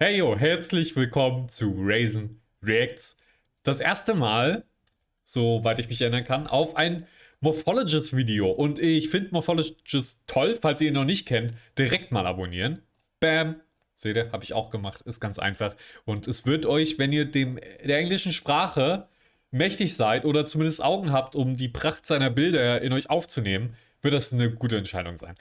Hey yo, herzlich willkommen zu Reysn Reacts. Das erste Mal, soweit ich mich erinnern kann, auf ein Morphologis-Video. Und ich finde Morphologis toll. Falls ihr ihn noch nicht kennt, direkt mal abonnieren. Bam. Seht ihr, habe ich auch gemacht. Ist ganz einfach. Und es wird euch, wenn ihr der englischen Sprache mächtig seid oder zumindest Augen habt, um die Pracht seiner Bilder in euch aufzunehmen, wird das eine gute Entscheidung sein.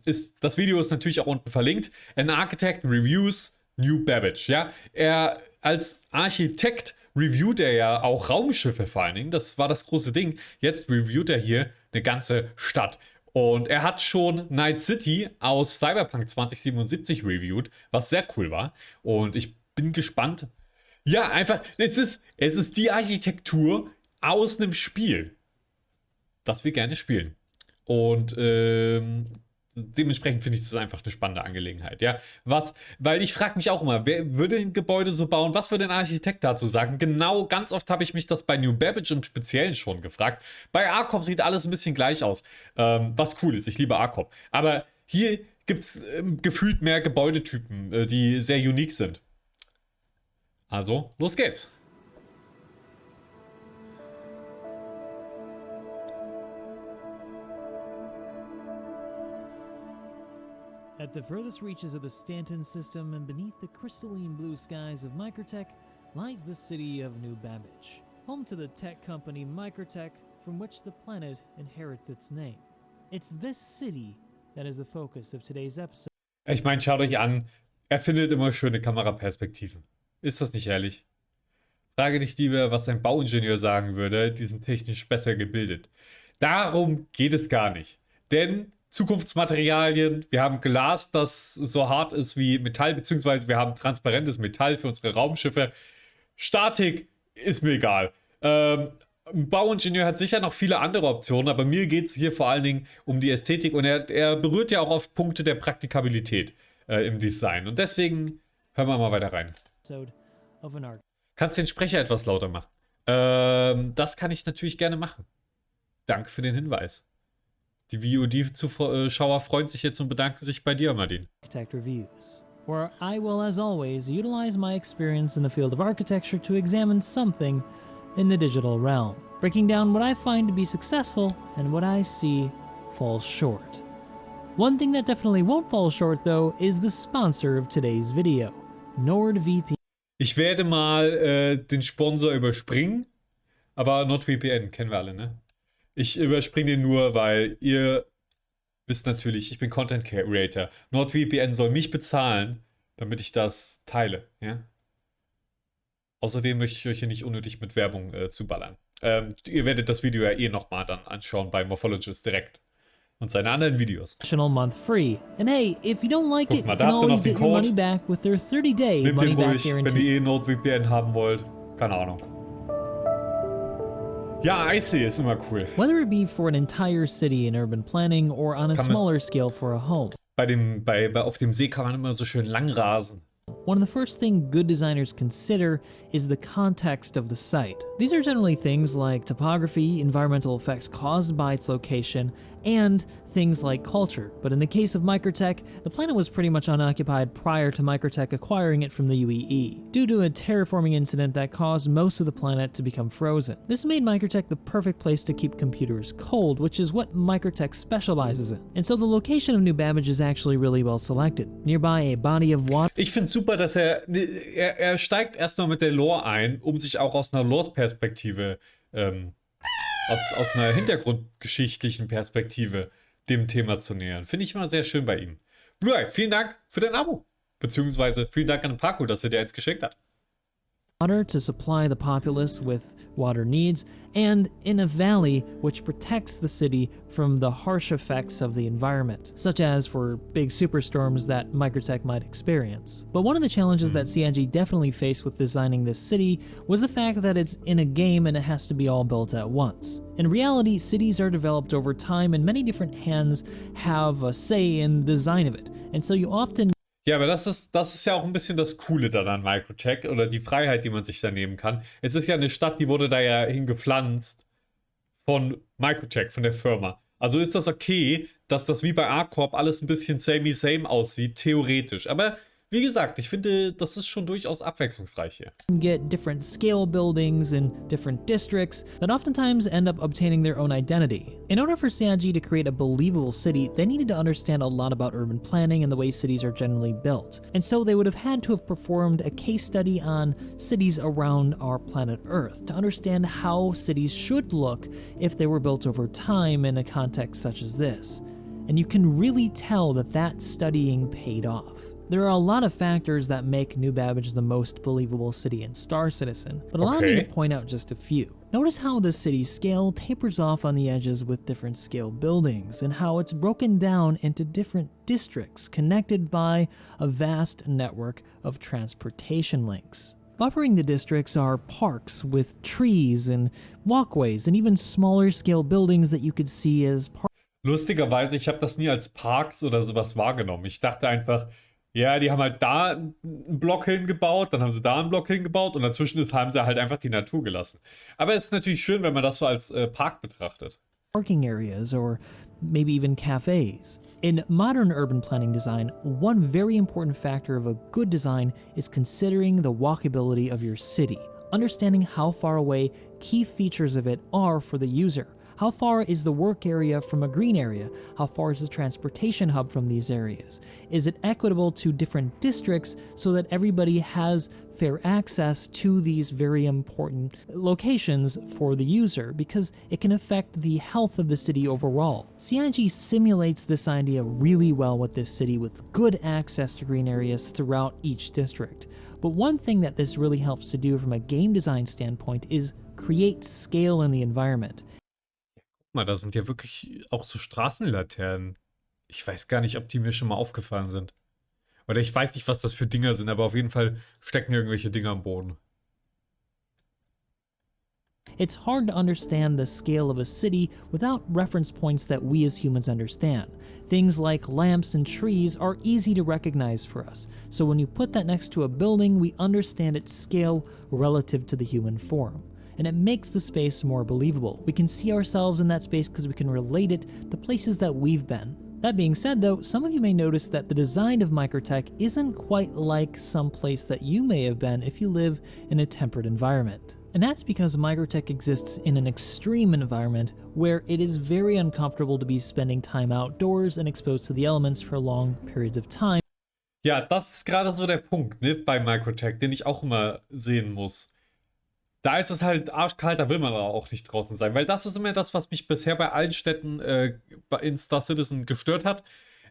Das Video ist natürlich auch unten verlinkt. An Architekt reviews New Babbage. Ja, er als Architekt reviewt er ja auch Raumschiffe vor allen Dingen. Das war das große Ding. Jetzt reviewt er hier eine ganze Stadt. Und er hat schon Night City aus Cyberpunk 2077 reviewed, was sehr cool war. Und ich bin gespannt. Ja, einfach, es ist die Architektur aus einem Spiel, das wir gerne spielen. Und dementsprechend finde ich das einfach eine spannende Angelegenheit. Ja, weil ich frage mich auch immer, wer würde ein Gebäude so bauen? Was würde ein Architekt dazu sagen? Genau, ganz oft habe ich mich das bei New Babbage im Speziellen schon gefragt. Bei Architekt sieht alles ein bisschen gleich aus. Was cool ist, ich liebe Architekt. Aber hier gibt es gefühlt mehr Gebäudetypen, die sehr unique sind. Also, los geht's. At the furthest reaches of the Stanton system and beneath the crystalline blue skies of MicroTech lies the city of New Babbage, home to the tech company MicroTech, from which the planet inherits its name. It's this city that is the focus of today's episode. Ich meine, schaut euch an, er findet immer schöne Kameraperspektiven. Ist das nicht ehrlich? Frage dich lieber, was ein Bauingenieur sagen würde, die sind technisch besser gebildet. Darum geht es gar nicht. Denn Zukunftsmaterialien, wir haben Glas, das so hart ist wie Metall, beziehungsweise wir haben transparentes Metall für unsere Raumschiffe. Statik ist mir egal. Ein Bauingenieur hat sicher noch viele andere Optionen, aber mir geht es hier vor allen Dingen um die Ästhetik und er berührt ja auch auf Punkte der Praktikabilität im Design. Und deswegen hören wir mal weiter rein. Kannst den Sprecher etwas lauter machen? Das kann ich natürlich gerne machen. Danke für den Hinweis. Die VOD-Zuschauer freuen sich jetzt und bedanken sich bei dir, Martin. Architect Reviews, where I will, as always, utilize my experience in the field of architecture to examine something in the digital realm, breaking down what I find to be successful and what I see falls short. One thing that definitely won't fall short, though, is the sponsor of today's video, NordVPN. Ich werde mal den Sponsor überspringen, aber NordVPN kennen wir alle, ne? Ich überspringe den nur, weil ihr wisst natürlich, ich bin Content Creator. NordVPN soll mich bezahlen, damit ich das teile, ja? Außerdem möchte ich euch hier nicht unnötig mit Werbung zuballern. Ihr werdet das Video ja eh nochmal dann anschauen bei Morphologis direkt. Und seine anderen Videos. Month free. And hey, if you don't like it, you can always get your money back with their 30-day money back guarantee. Wenn ihr eh NordVPN haben wollt. Keine Ahnung. Ja, Icy ist immer cool. Whether it be for an entire city in urban planning or on a smaller scale for a home. Auf dem See kann man immer so schön lang rasen. One of the first things good designers consider is the context of the site. These are generally things like topography, environmental effects caused by its location, and things like culture. But in the case of MicroTech, the planet was pretty much unoccupied prior to MicroTech acquiring it from the UEE, due to a terraforming incident that caused most of the planet to become frozen. This made MicroTech the perfect place to keep computers cold, which is what MicroTech specializes in. And so the location of New Babbage is actually really well selected. Nearby a body of water. Ich finde es super, dass er steigt erstmal mit der Lore ein, um sich auch aus einer Lore-Perspektive aus einer hintergrundgeschichtlichen Perspektive dem Thema zu nähern. Finde ich immer sehr schön bei ihm. Blu-ray, vielen Dank für dein Abo. Beziehungsweise vielen Dank an Paco, dass er dir eins geschenkt hat. Water to supply the populace with water needs, and in a valley which protects the city from the harsh effects of the environment, such as for big superstorms that MicroTech might experience. But one of the challenges that CIG definitely faced with designing this city was the fact that it's in a game and it has to be all built at once. In reality, cities are developed over time and many different hands have a say in the design of it, and so you often Ja, aber das ist ja auch ein bisschen das Coole daran an MicroTech oder die Freiheit, die man sich da nehmen kann. Es ist ja eine Stadt, die wurde da ja hingepflanzt von MicroTech, von der Firma. Also ist das okay, dass das wie bei A-Corp alles ein bisschen samey-same aussieht, theoretisch. Aber Wie gesagt, ich finde, das ist schon durchaus abwechslungsreich hier. Get different scale buildings in different districts that oftentimes end up obtaining their own identity. In order for CIG to create a believable city, they needed to understand a lot about urban planning and the way cities are generally built. And so they would have had to have performed a case study on cities around our planet Earth to understand how cities should look if they were built over time in a context such as this. And you can really tell that that studying paid off. There are a lot of factors that make New Babbage the most believable city in Star Citizen, but allow me to point out just a few. Notice how the city's scale tapers off on the edges with different scale buildings, and how it's broken down into different districts connected by a vast network of transportation links. Buffering the districts are parks with trees and walkways and even smaller scale buildings that you could see as Lustigerweise, ich habe das nie als Parks oder sowas wahrgenommen. Ich dachte einfach, ja, die haben halt da einen Block hingebaut, dann haben sie da einen Block hingebaut und dazwischen haben sie halt einfach die Natur gelassen. Aber es ist natürlich schön, wenn man das so als Park betrachtet. Parking areas or maybe even cafes. In modern urban planning design, one very important factor of a good design is considering the walkability of your city, understanding how far away key features of it are for the user. How far is the work area from a green area? How far is the transportation hub from these areas? Is it equitable to different districts so that everybody has fair access to these very important locations for the user? Because it can affect the health of the city overall. CIG simulates this idea really well with this city with good access to green areas throughout each district. But one thing that this really helps to do from a game design standpoint is create scale in the environment. Mal, da sind ja wirklich auch so Straßenlaternen. Ich weiß gar nicht, ob die mir schon mal aufgefallen sind. Oder ich weiß nicht, was das für Dinger sind, aber auf jeden Fall stecken irgendwelche Dinger am Boden. It's hard to understand the scale of a city without reference points that we as humans understand. Things like lamps and trees are easy to recognize for us, so when you put that next to a building, we understand its scale relative to the human form. And it makes the space more believable. We can see ourselves in that space because we can relate it to places that we've been. That being said though, some of you may notice that the design of MicroTech isn't quite like some place that you may have been if you live in a temperate environment. And that's because MicroTech exists in an extreme environment where it is very uncomfortable to be spending time outdoors and exposed to the elements for long periods of time. Ja, das ist gerade so der Punkt, ne, bei MicroTech, den ich auch immer sehen muss. Da ist es halt arschkalt, da will man auch nicht draußen sein. Weil das ist immer das, was mich bisher bei allen Städten in Star Citizen gestört hat.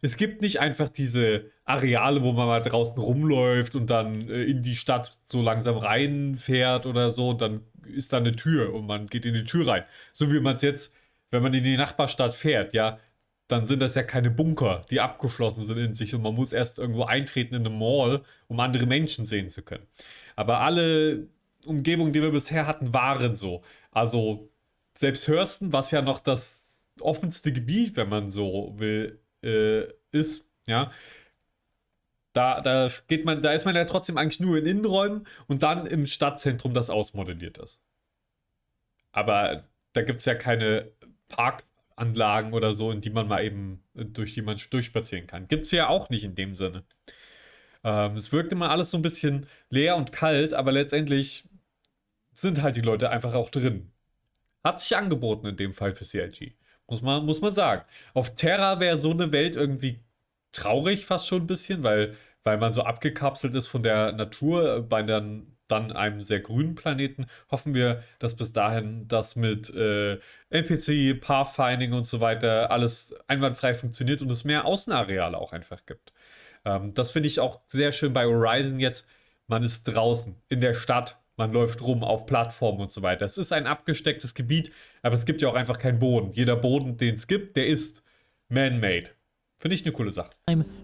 Es gibt nicht einfach diese Areale, wo man mal draußen rumläuft und dann in die Stadt so langsam reinfährt oder so. Und dann ist da eine Tür und man geht in die Tür rein. So wie man es jetzt, wenn man in die Nachbarstadt fährt, ja, dann sind das ja keine Bunker, die abgeschlossen sind in sich. Und man muss erst irgendwo eintreten in eine Mall, um andere Menschen sehen zu können. Aber alle Umgebungen, die wir bisher hatten, waren so. Also selbst Hörsten, was ja noch das offenste Gebiet, wenn man so will, ist, ja, da ist man ja trotzdem eigentlich nur in Innenräumen und dann im Stadtzentrum, das ausmodelliert ist. Aber da gibt es ja keine Parkanlagen oder so, in die man mal eben durchspazieren kann. Gibt es ja auch nicht in dem Sinne. Es wirkt immer alles so ein bisschen leer und kalt, aber letztendlich sind halt die Leute einfach auch drin. Hat sich angeboten in dem Fall für CIG. Muss man sagen. Auf Terra wäre so eine Welt irgendwie traurig fast schon ein bisschen, weil man so abgekapselt ist von der Natur bei dann einem sehr grünen Planeten. Hoffen wir, dass bis dahin das mit NPC, Pathfinding und so weiter alles einwandfrei funktioniert und es mehr Außenareale auch einfach gibt. Das finde ich auch sehr schön bei Reysn jetzt. Man ist draußen in der Stadt, man läuft rum auf Plattformen und so weiter. Es ist ein abgestecktes Gebiet, aber es gibt ja auch einfach keinen Boden. Jeder Boden, den es gibt, der ist man-made. Finde ich eine coole Sache.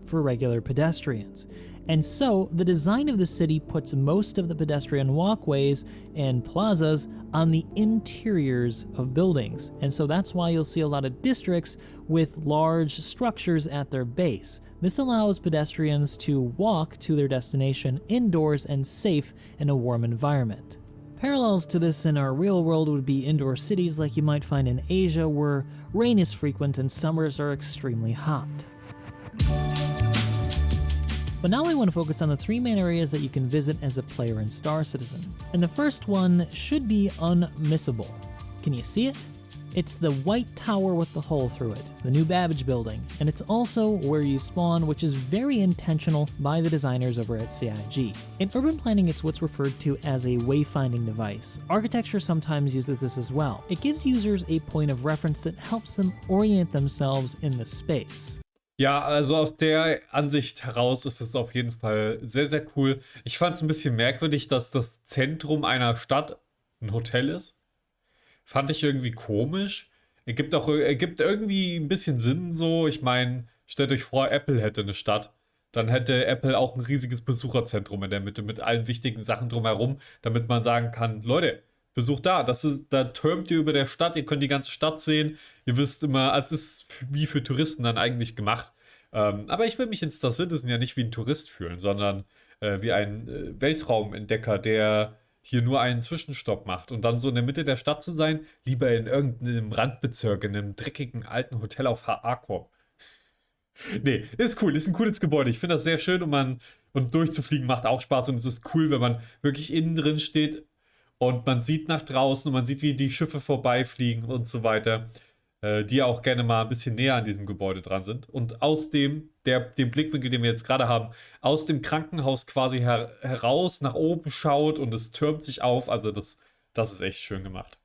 For regular pedestrians. And so, the design of the city puts most of the pedestrian walkways and plazas on the interiors of buildings. And so that's why you'll see a lot of districts with large structures at their base. This allows pedestrians to walk to their destination indoors and safe in a warm environment. Parallels to this in our real world would be indoor cities like you might find in Asia, where rain is frequent and summers are extremely hot. But now I want to focus on the 3 main areas that you can visit as a player in Star Citizen. And the first one should be unmissable. Can you see it? It's the white tower with the hole through it, the New Babbage building, and it's also where you spawn, which is very intentional by the designers over at CIG. In urban planning, it's what's referred to as a wayfinding device. Architecture sometimes uses this as well. It gives users a point of reference that helps them orient themselves in the space. Ja, also aus der Ansicht heraus ist es auf jeden Fall sehr, sehr cool. Ich fand es ein bisschen merkwürdig, dass das Zentrum einer Stadt ein Hotel ist. Fand ich irgendwie komisch. Ergibt irgendwie ein bisschen Sinn so. Ich meine, stellt euch vor, Apple hätte eine Stadt. Dann hätte Apple auch ein riesiges Besucherzentrum in der Mitte mit allen wichtigen Sachen drumherum, damit man sagen kann, Leute, Besuch da. Da türmt ihr über der Stadt, ihr könnt die ganze Stadt sehen. Ihr wisst immer, es ist wie für Touristen dann eigentlich gemacht. Aber ich will mich in Star Citizen ja nicht wie ein Tourist fühlen, sondern wie ein Weltraumentdecker, der hier nur einen Zwischenstopp macht und dann so in der Mitte der Stadt zu sein, lieber in irgendeinem Randbezirk, in einem dreckigen alten Hotel auf HA-Korb. Nee, ist cool, ist ein cooles Gebäude. Ich finde das sehr schön und durchzufliegen macht auch Spaß und es ist cool, wenn man wirklich innen drin steht und man sieht nach draußen und man sieht, wie die Schiffe vorbeifliegen und so weiter, die ja auch gerne mal ein bisschen näher an diesem Gebäude dran sind. Und aus dem Blickwinkel, den wir jetzt gerade haben, aus dem Krankenhaus quasi heraus nach oben schaut und es türmt sich auf. Also das ist echt schön gemacht.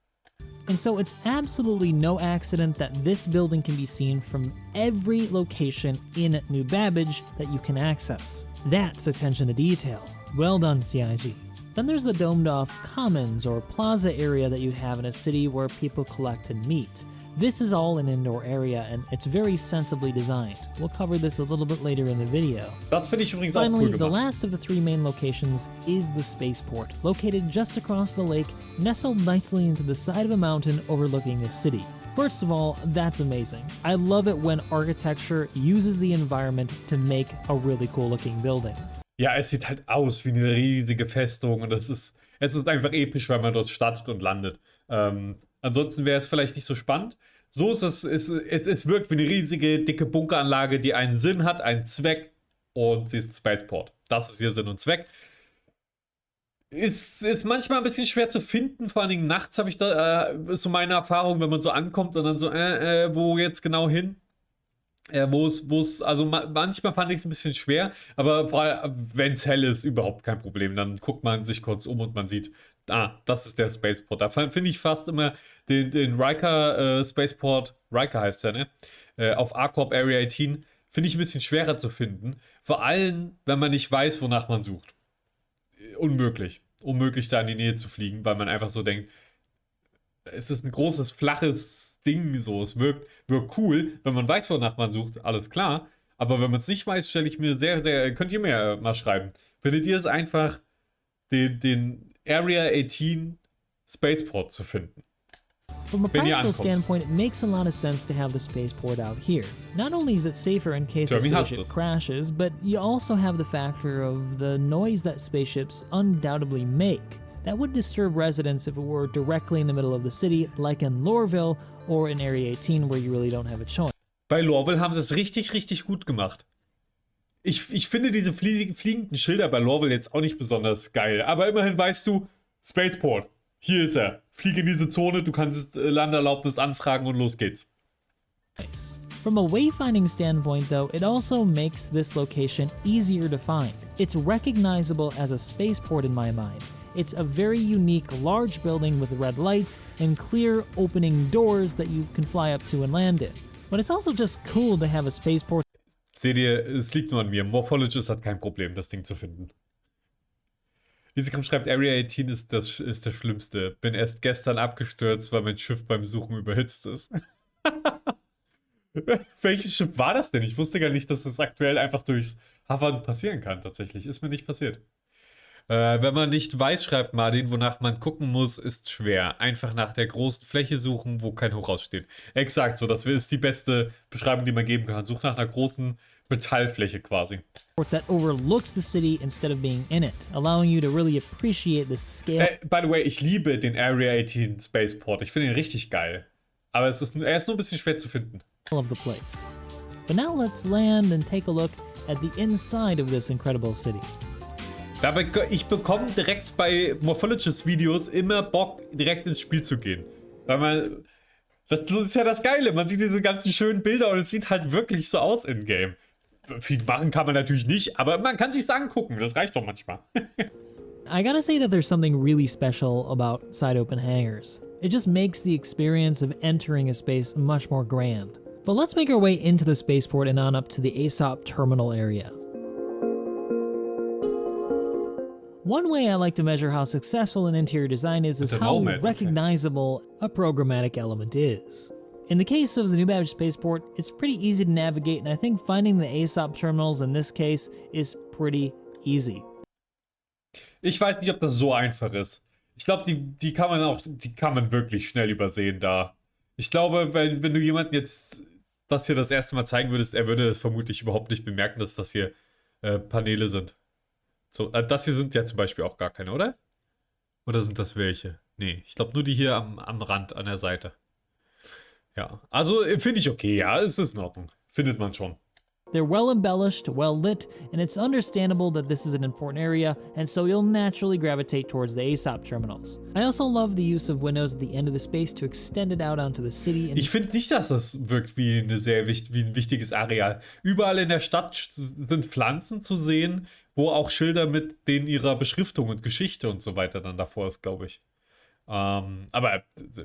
And so it's absolutely no accident that this building can be seen from every location in New Babbage that you can access. That's attention to detail. Well done, CIG. Then there's the domed-off commons or plaza area that you have in a city where people collect and meet. This is all an indoor area and it's very sensibly designed. We'll cover this a little bit later in the video. Das finde ich übrigens auch cool Finally, gemacht. the last of the 3 main locations is the spaceport, located just across the lake, nestled nicely into the side of a mountain overlooking the city. First of all, that's amazing. I love it when architecture uses the environment to make a really cool looking building. Ja, es sieht halt aus wie eine riesige Festung und es ist einfach episch, weil man dort startet und landet. Ansonsten wäre es vielleicht nicht so spannend. So ist es wirkt wie eine riesige, dicke Bunkeranlage, die einen Sinn hat, einen Zweck und sie ist Spaceport. Das ist ihr Sinn und Zweck. Ist manchmal ein bisschen schwer zu finden, vor allen Dingen nachts habe ich ist so meine Erfahrung, wenn man so ankommt und dann so, wo jetzt genau hin? Also manchmal fand ich es ein bisschen schwer, aber wenn es hell ist, überhaupt kein Problem. Dann guckt man sich kurz um und man sieht, das ist der Spaceport. Da finde ich fast immer den Riker Spaceport, Riker heißt der, ne? Auf A-Corp Area 18, finde ich ein bisschen schwerer zu finden. Vor allem, wenn man nicht weiß, wonach man sucht. Unmöglich. Unmöglich, da in die Nähe zu fliegen, weil man einfach so denkt, es ist ein großes, flaches Ding, so. Es wirkt cool, wenn man weiß, wonach man sucht, alles klar. Aber wenn man es nicht weiß, stelle ich mir könnt ihr mir mal schreiben. Findet ihr es einfach, den Area 18 Spaceport zu finden? From a practical standpoint, it makes a lot of sense to have the spaceport out here. Not only is it safer in case a spaceship crashes, but you also have the factor of the noise that spaceships undoubtedly make. That would disturb residents if it were directly in the middle of the city, like in Lorville or in Area 18, where you really don't have a choice. Bei Lorville haben sie es richtig, richtig gut gemacht. Ich finde diese fliegenden Schilder bei Lorville jetzt auch nicht besonders geil. Aber immerhin weißt du, Spaceport, hier ist er. Fliege in diese Zone, du kannst Landerlaubnis anfragen und los geht's. From a wayfinding standpoint, though, it also makes this location easier to find. It's recognizable as a spaceport in my mind. It's a very unique, large building with red lights and clear opening doors that you can fly up to and land in. But it's also just cool to have a spaceport. Seht ihr, es liegt nur an mir. Morphologis hat kein Problem, das Ding zu finden. Isikram schreibt, Area 18 ist das Schlimmste. Bin erst gestern abgestürzt, weil mein Schiff beim Suchen überhitzt ist. Welches Schiff war das denn? Ich wusste gar nicht, dass das aktuell einfach durchs Havern passieren kann, tatsächlich. Ist mir nicht passiert. Wenn man nicht weiß, schreibt Martin, wonach man gucken muss, ist schwer. Einfach nach der großen Fläche suchen, wo kein Hochhaus steht. Exakt so, das ist die beste Beschreibung, die man geben kann. Such nach einer großen Metallfläche quasi. That overlooks the city instead of being in it, allowing you to really appreciate the scale. By the way, ich liebe den Area 18 Spaceport. Ich finde ihn richtig geil. Aber er ist nur ein bisschen schwer zu finden. Of the place. But now let's land and take a look at the inside of this incredible city. Ich bekomme direkt bei Morphologis Videos immer Bock, direkt ins Spiel zu gehen. Weil das ist ja das Geile, man sieht diese ganzen schönen Bilder und es sieht halt wirklich so aus in-game. Viel machen kann man natürlich nicht, aber man kann sich's angucken, das reicht doch manchmal. I gotta say that there's something really special about side-open hangars. It just makes the experience of entering a space much more grand. But let's make our way into the spaceport and on up to the ASOP terminal area. One way I like to measure how successful an interior design is how recognizable a programmatic element is. In the case of the New Babbage spaceport, it's pretty easy to navigate, and I think finding the ASOP terminals in this case is pretty easy. Ich weiß nicht, ob das so einfach ist. Ich glaube, die kann man wirklich schnell übersehen da. Ich glaube, wenn du jemandem jetzt das hier das erste Mal zeigen würdest, er würde es vermutlich überhaupt nicht bemerken, dass das hier Paneele sind. So, das hier sind ja zum Beispiel auch gar keine, oder? Oder sind das welche? Nee, ich glaube nur die hier am Rand, an der Seite. Ja, also finde ich okay, ja, es ist in Ordnung. Findet man schon. They're well embellished, well lit, and it's understandable that this is an important area, and so you'll naturally gravitate towards the ASOP terminals. I also love the use of windows at the end of the space to extend it out onto the city. Ich finde nicht, dass das wirkt wie ein wichtiges Areal. Überall in der Stadt sind Pflanzen zu sehen, wo auch Schilder mit denen ihrer Beschriftung und Geschichte und so weiter dann davor ist, glaube ich. Aber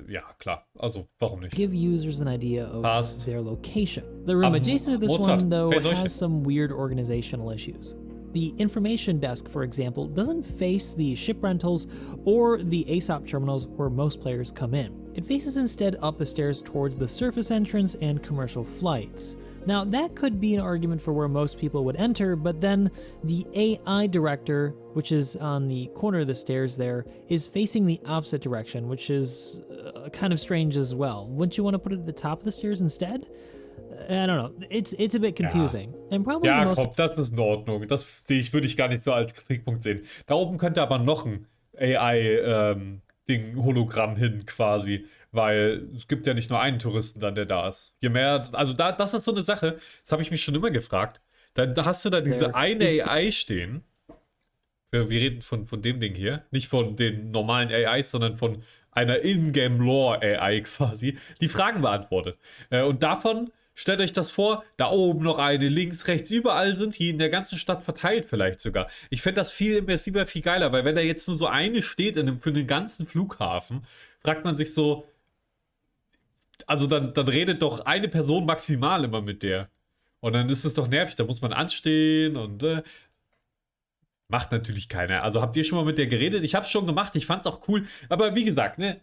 ja, klar. Also, warum nicht? Give users an idea of their location. The room adjacent to this one, though, has some weird organizational issues. The information desk, for example, doesn't face the ship rentals or the ASOP terminals where most players come in. It faces instead up the stairs towards the surface entrance and commercial flights. Now, that could be an argument for where most people would enter, but then the AI director, which is on the corner of the stairs there, is facing the opposite direction, which is kind of strange as well. Wouldn't you want to put it at the top of the stairs instead? I don't know. It's a bit confusing. Ja, and probably ja komm, das ist in Ordnung. Das würde ich gar nicht so als Kritikpunkt sehen. Da oben könnte aber noch ein AI-Hologramm hin quasi. Weil es gibt ja nicht nur einen Touristen dann, der da ist. Je mehr, also das ist so eine Sache, das habe ich mich schon immer gefragt. Da hast du da diese eine AI stehen. Wir reden von dem Ding hier. Nicht von den normalen AIs, sondern von einer Ingame-Lore-AI quasi, die Fragen beantwortet. Und davon, stellt euch das vor, da oben noch eine, links, rechts, überall sind die in der ganzen Stadt verteilt vielleicht sogar. Ich fände das viel immersiver, viel geiler, weil wenn da jetzt nur so eine steht für den ganzen Flughafen, fragt man sich so, also dann redet doch eine Person maximal immer mit der. Und dann ist es doch nervig, da muss man anstehen und macht natürlich keiner. Also habt ihr schon mal mit der geredet? Ich hab's schon gemacht, ich fand's auch cool. Aber wie gesagt, ne,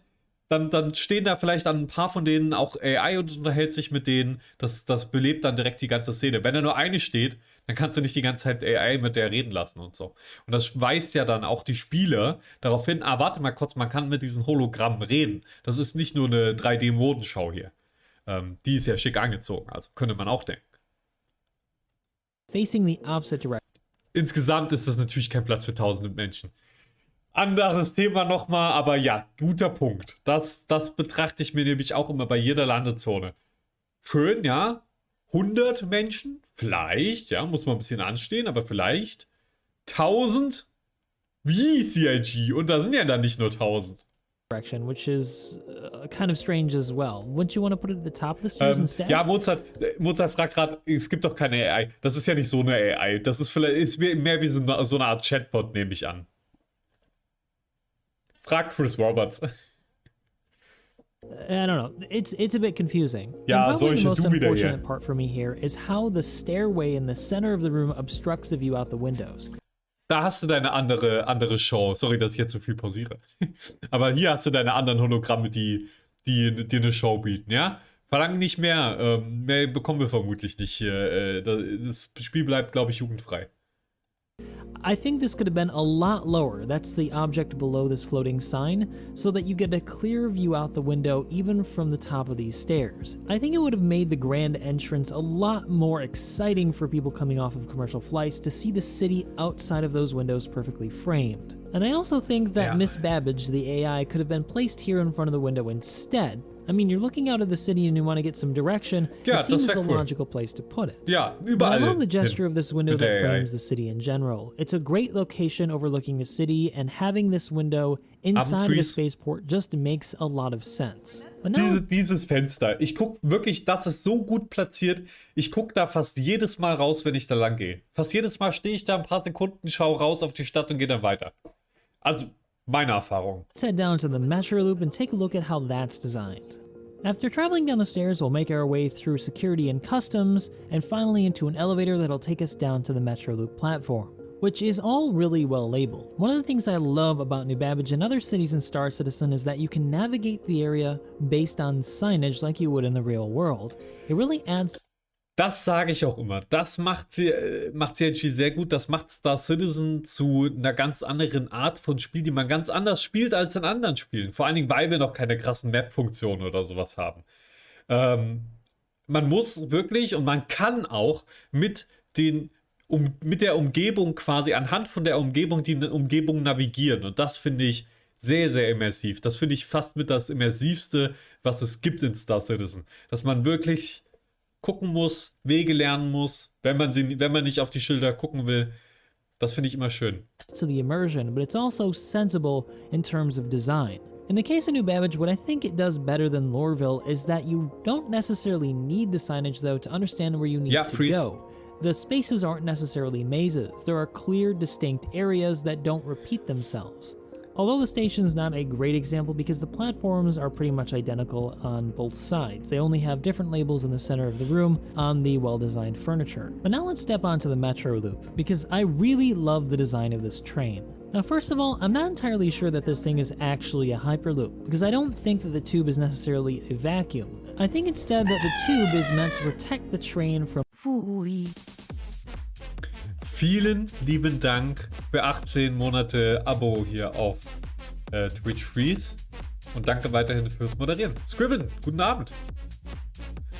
dann stehen da vielleicht an ein paar von denen auch AI und unterhält sich mit denen. Das belebt dann direkt die ganze Szene. Wenn da nur eine steht, dann kannst du nicht die ganze Zeit AI mit der reden lassen und so. Und das weist ja dann auch die Spieler darauf hin, warte mal kurz, man kann mit diesen Hologrammen reden. Das ist nicht nur eine 3D-Modenschau hier. Die ist ja schick angezogen, also könnte man auch denken. Facing the opposite direction. Insgesamt ist das natürlich kein Platz für tausende Menschen. Anderes Thema nochmal, aber ja, guter Punkt. Das betrachte ich mir nämlich auch immer bei jeder Landezone. Schön, ja. 100 Menschen? Vielleicht, ja, muss man ein bisschen anstehen, aber vielleicht 1000? Wie CIG? Und da sind ja dann nicht nur 1000. Which is kind of strange as well. Wouldn't you want to put it at the top of the stairs instead? Ja, Mozart fragt gerade, es gibt doch keine AI. Das ist ja nicht so eine AI. Das ist vielleicht mehr wie so eine Art Chatbot, nehme ich an. Fragt Chris Roberts. I don't know. It's a bit confusing. Ja, and probably the most unfortunate hier. part for me here is how the stairway in the center of the room obstructs the view out the windows. Da hast du deine andere Show. Sorry, dass ich jetzt so viel pausiere. Aber hier hast du deine anderen Hologramme, die dir eine Show bieten, ja? Verlangen nicht mehr. Mehr bekommen wir vermutlich nicht hier. Das Spiel bleibt, glaube ich, jugendfrei. I think this could have been a lot lower, that's the object below this floating sign, so that you get a clear view out the window even from the top of these stairs. I think it would have made the grand entrance a lot more exciting for people coming off of commercial flights to see the city outside of those windows perfectly framed. And I also think that Miss Babbage, the AI, could have been placed here in front of the window instead. I mean, you're looking out of the city and you want to get some direction. Ja, it seems das the wär cool. logical place to put it. Ja, But I überall. love the gesture hin of this window mit der that AI. frames the city in general. It's a great location overlooking the city, and having this window inside of the Abendfreeze. spaceport just makes a lot of sense. But now Dieses Fenster. Ich gucke wirklich, das ist so gut platziert. Ich gucke da fast jedes Mal raus, wenn ich da lang gehe. Fast jedes Mal stehe ich da ein paar Sekunden, schaue raus auf die Stadt und gehe dann weiter. Also, meine Erfahrung. let's head down to the Metro Loop and take a look at how that's designed. After traveling down the stairs, we'll make our way through security and customs, and finally into an elevator that'll take us down to the Metro Loop platform, which is all really well labeled. One of the things I love about New Babbage and other cities in Star Citizen is that you can navigate the area based on signage like you would in the real world. It really adds Das sage ich auch immer. Das macht CNG sehr gut. Das macht Star Citizen zu einer ganz anderen Art von Spiel, die man ganz anders spielt als in anderen Spielen. Vor allen Dingen, weil wir noch keine krassen Map-Funktionen oder sowas haben. Man muss wirklich und man kann auch mit der Umgebung quasi, anhand von der Umgebung, die Umgebung navigieren. Und das finde ich sehr, sehr immersiv. Das finde ich fast mit das Immersivste, was es gibt in Star Citizen. Dass man wirklich gucken muss, Wege lernen muss, wenn man nicht auf die Schilder gucken will. Das finde ich immer schön. to the immersion, but it's also sensible in terms of design. In the case of New Babbage, what I think it does better than Lorville is that you don't necessarily need the signage though to understand where you need to freeze. go. The spaces aren't necessarily mazes. There are clear, distinct areas that don't repeat themselves. Although the station's not a great example because the platforms are pretty much identical on both sides. They only have different labels in the center of the room on the well-designed furniture. But now let's step onto the Metro Loop, because I really love the design of this train. Now first of all, I'm not entirely sure that this thing is actually a Hyperloop, because I don't think that the tube is necessarily a vacuum. I think instead that the tube is meant to protect the train from Vielen lieben Dank für 18 Monate Abo hier auf Twitch Freeze. Und danke weiterhin fürs Moderieren. Scribbeln, guten Abend.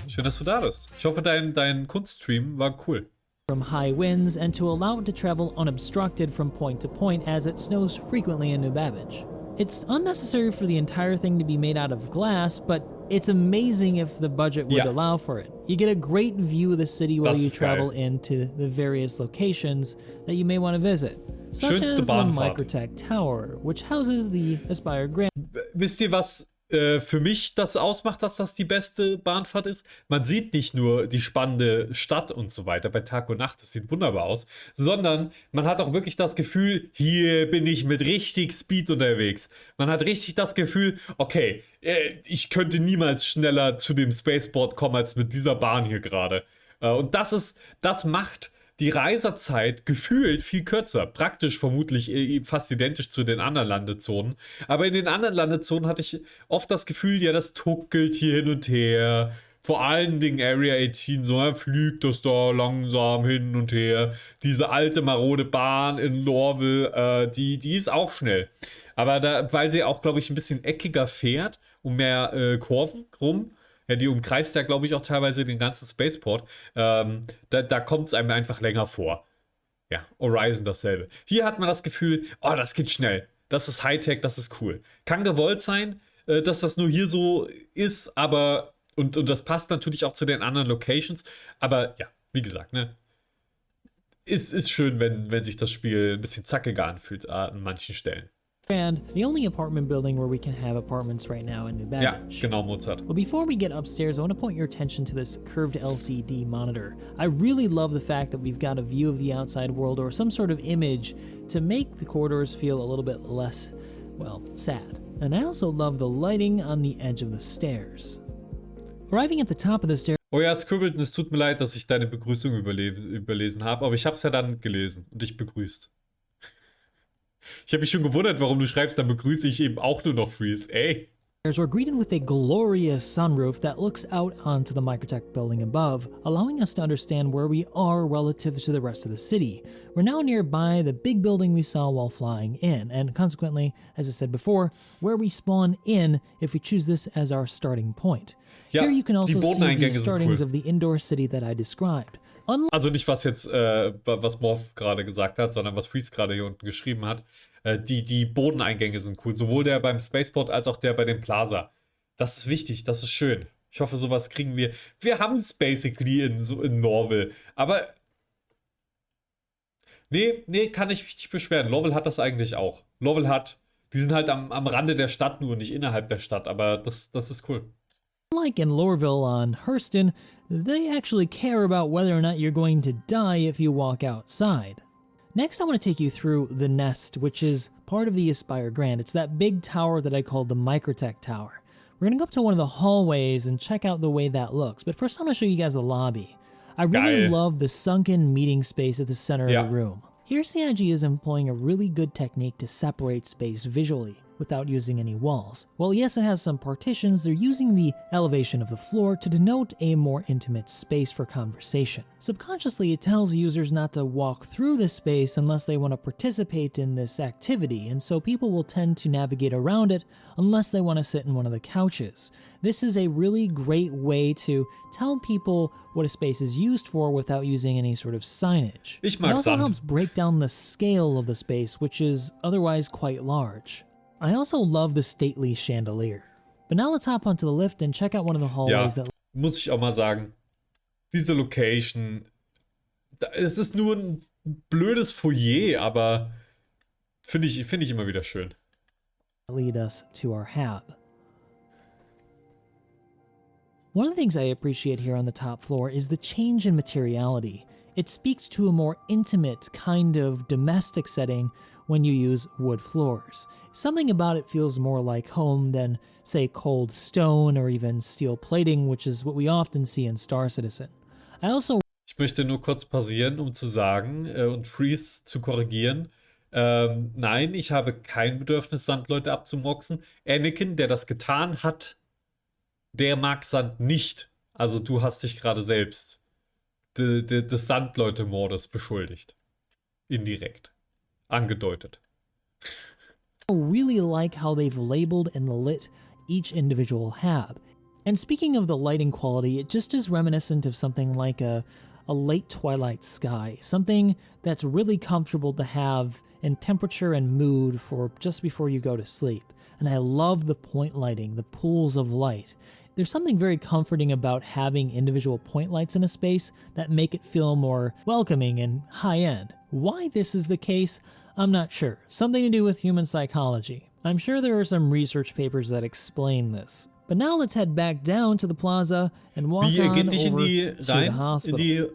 Schön, dass du da bist. Ich hoffe, dein Kunststream war cool. from high winds and to allow it to travel unobstructed from point to point as it snows frequently in New Babbage. It's unnecessary for the entire thing to be made out of glass, but it's amazing if the budget would allow for it. You get a great view of the city while you travel into the various locations that you may want to visit, such as the MicroTech Tower, which houses the Aspire Grand. Wisst ihr, was für mich das ausmacht, dass das die beste Bahnfahrt ist? Man sieht nicht nur die spannende Stadt und so weiter bei Tag und Nacht, das sieht wunderbar aus, sondern man hat auch wirklich das Gefühl, hier bin ich mit richtig Speed unterwegs. Man hat richtig das Gefühl, okay, ich könnte niemals schneller zu dem Spaceport kommen als mit dieser Bahn hier gerade. Und das macht die Reisezeit gefühlt viel kürzer. Praktisch vermutlich fast identisch zu den anderen Landezonen. Aber in den anderen Landezonen hatte ich oft das Gefühl, ja, das tuckelt hier hin und her. Vor allen Dingen Area 18, so fliegt das da langsam hin und her. Diese alte marode Bahn in Lorville, die ist auch schnell. Aber weil sie auch, glaube ich, ein bisschen eckiger fährt, um mehr Kurven rum. Ja, die umkreist ja, glaube ich, auch teilweise den ganzen Spaceport. Da kommt es einem einfach länger vor. Ja, Horizon dasselbe. Hier hat man das Gefühl, oh, das geht schnell. Das ist Hightech, das ist cool. Kann gewollt sein, dass das nur hier so ist, aber und das passt natürlich auch zu den anderen Locations. Aber ja, wie gesagt, ne? Ist schön, wenn sich das Spiel ein bisschen zackiger anfühlt an manchen Stellen. And the only apartment building where we can have apartments right now in New Babbage. Ja, genau, Mozart. But before we get upstairs, I want to point your attention to this curved LCD monitor. I really love the fact that we've got a view of the outside world or some sort of image to make the corridors feel a little bit less, well, sad. And I also love the lighting on the edge of the stairs. Arriving at the top of the stairs. Oh ja, Scribbleton, es tut mir leid, dass ich deine Begrüßung überlesen habe, aber ich habe es ja dann gelesen und dich begrüßt. Ich habe mich schon gewundert, warum du schreibst, dann begrüße ich eben auch nur noch Freeze. Ey. We're greeted with a glorious sunroof that looks out onto the MicroTech building above, allowing us to understand where we are relative to the rest of the city. We're now nearby the big building we saw while flying in, and consequently, as I said before, where we spawn in if we choose this as our starting point. Ja, here you can also see the startings cool. of the indoor city that I described. Also nicht, was jetzt, was Morph gerade gesagt hat, sondern was Freeze gerade hier unten geschrieben hat. Die Bodeneingänge sind cool. Sowohl der beim Spaceport als auch der bei dem Plaza. Das ist wichtig, das ist schön. Ich hoffe, sowas kriegen wir. Wir haben es basically in Lorville. Aber nee, kann ich mich nicht beschweren. Lorville hat das eigentlich auch. Die sind halt am Rande der Stadt nur, nicht innerhalb der Stadt. Aber das ist cool. Like in Lorville on Hurston, they actually care about whether or not you're going to die if you walk outside. Next, I want to take you through the Nest, which is part of the Aspire Grand. It's that big tower that I called the MicroTech Tower. We're gonna go up to one of the hallways and check out the way that looks, but first I'm gonna show you guys the lobby. I really love the sunken meeting space at the center of the room. Here CIG is employing a really good technique to separate space visually, without using any walls. While yes, it has some partitions, they're using the elevation of the floor to denote a more intimate space for conversation. Subconsciously, it tells users not to walk through this space unless they want to participate in this activity, and so people will tend to navigate around it unless they want to sit in one of the couches. This is a really great way to tell people what a space is used for without using any sort of signage. Ich mag It also Sand. helps break down the scale of the space, which is otherwise quite large. I also love the stately chandelier. But now let's hop onto the lift and check out one of the hallways that Muss ich auch mal sagen. Diese Location. Es ist nur ein blödes Foyer, aber finde ich immer wieder schön. lead us to our hab. One of the things I appreciate here on the top floor is the change in materiality. It speaks to a more intimate, kind of domestic setting when you use wood floors. Something about it feels more like home than, say, cold stone or even steel plating, which is what we often see in Star Citizen. I also Ich möchte nur kurz pausieren, um zu sagen und Freeze zu korrigieren. Nein, ich habe kein Bedürfnis, Sandleute abzumoxen. Anakin, der das getan hat, der mag Sand nicht. Also du hast dich gerade selbst des Sandleute-Mordes beschuldigt. Indirekt. Angedeutet. really like how they've labeled and lit each individual hab. And speaking of the lighting quality, it just is reminiscent of something like a late twilight sky, something that's really comfortable to have in temperature and mood for just before you go to sleep. And I love the point lighting, the pools of light. There's something very comforting about having individual point lights in a space that make it feel more welcoming and high-end. Why this is the case, I'm not sure. Something to do with human psychology. I'm sure there are some research papers that explain this. But now let's head back down to the plaza and walk Wie on geht nicht in over die to the rein? hospital.